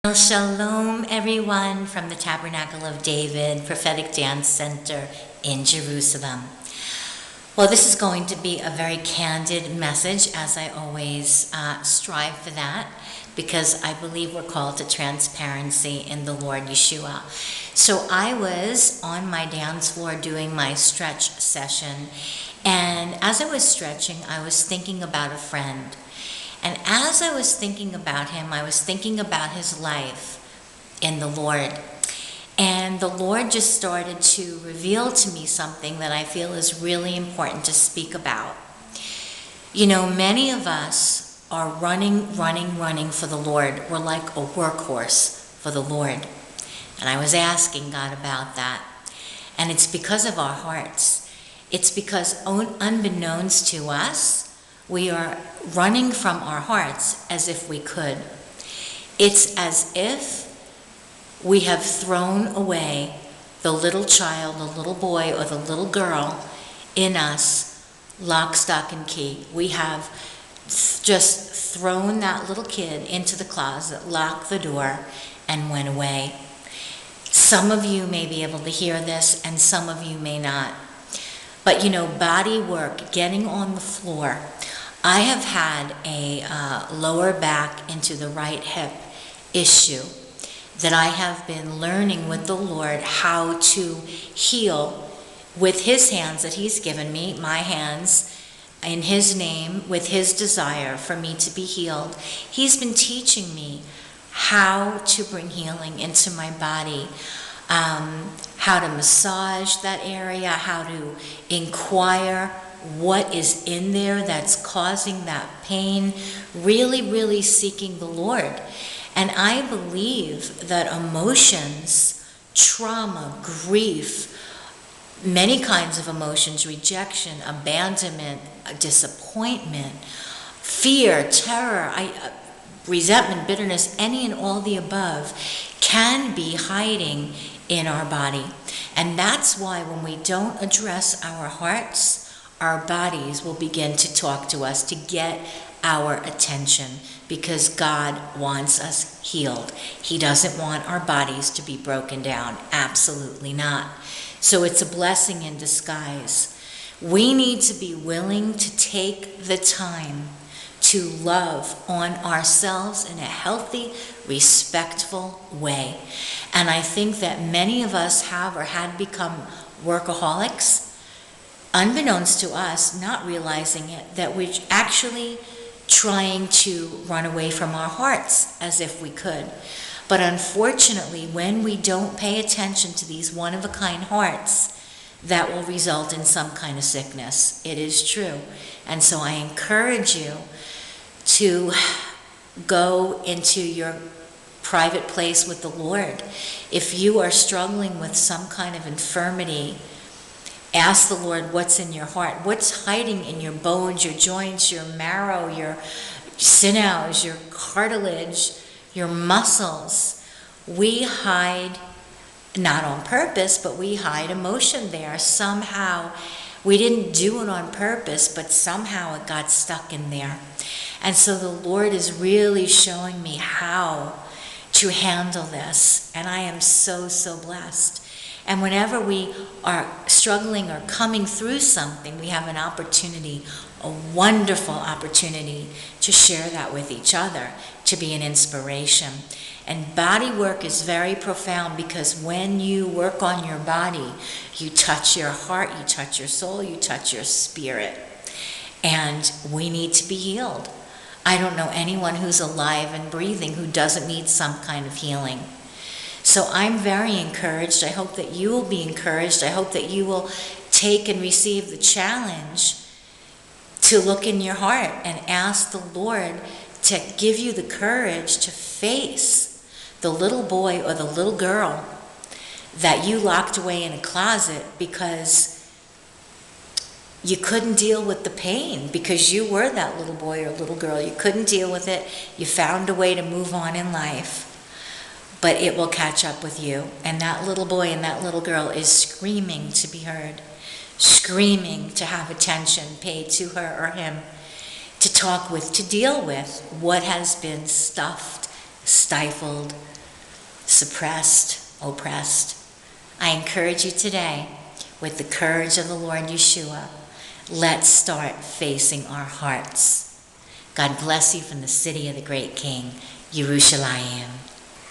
Well, shalom, everyone, from the Tabernacle of David Prophetic Dance Center in Jerusalem. Well, this is going to be a very candid message, as I always strive for that, because I believe we're called to transparency in the Lord Yeshua. So I was on my dance floor doing my stretch session, and as I was stretching, I was thinking about a friend. And as I was thinking about him, I was thinking about his life in the Lord. And the Lord just started to reveal to me something that I feel is really important to speak about. You know, many of us are running for the Lord. We're like a workhorse for the Lord. And I was asking God about that. And it's because of our hearts. It's because unbeknownst to us, we are running from our hearts as if we could. It's as if we have thrown away the little child, the little boy, or the little girl in us, lock, stock, and key. We have just thrown that little kid into the closet, locked the door, and went away. Some of you may be able to hear this, and some of you may not. But you know, body work, getting on the floor. I have had a lower back into the right hip issue that I have been learning with the Lord how to heal with his hands that he's given me, my hands, in his name, with his desire for me to be healed. He's been teaching me how to bring healing into my body, how to massage that area, how to inquire what is in there that's causing that pain, really seeking the Lord. And I believe that emotions, trauma, grief, many kinds of emotions, rejection, abandonment, disappointment, fear, terror, resentment, bitterness, any and all the above can be hiding in our body. And that's why when we don't address our hearts, our bodies will begin to talk to us to get our attention, because God wants us healed. He doesn't want our bodies to be broken down. Absolutely not. So it's a blessing in disguise. We need to be willing to take the time to love on ourselves in a healthy, respectful way. And I think that many of us have or had become workaholics, unbeknownst to us, not realizing it, that we're actually trying to run away from our hearts as if we could. But unfortunately, when we don't pay attention to these one-of-a-kind hearts, that will result in some kind of sickness. It is true. And so I encourage you to go into your private place with the Lord. If you are struggling with some kind of infirmity, ask the Lord what's in your heart, what's hiding in your bones, your joints, your marrow, your sinews, your cartilage, your muscles. We hide, not on purpose, but we hide emotion there. Somehow, we didn't do it on purpose, but somehow it got stuck in there. And so the Lord is really showing me how to handle this. And I am so blessed. And whenever we are struggling or coming through something, we have an opportunity, a wonderful opportunity to share that with each other, to be an inspiration. And body work is very profound, because when you work on your body, you touch your heart, you touch your soul, you touch your spirit. And we need to be healed. I don't know anyone who's alive and breathing who doesn't need some kind of healing. So I'm very encouraged. I hope that you will be encouraged. I hope that you will take and receive the challenge to look in your heart and ask the Lord to give you the courage to face the little boy or the little girl that you locked away in a closet because you couldn't deal with the pain, because you were that little boy or little girl. You couldn't deal with it. You found a way to move on in life. But it will catch up with you. And that little boy and that little girl is screaming to be heard, screaming to have attention paid to her or him, to talk with, to deal with what has been stuffed stifled, suppressed, oppressed. I encourage you today, with the courage of the Lord Yeshua, let's start facing our hearts. God bless you from the city of the great King, Yerushalayim.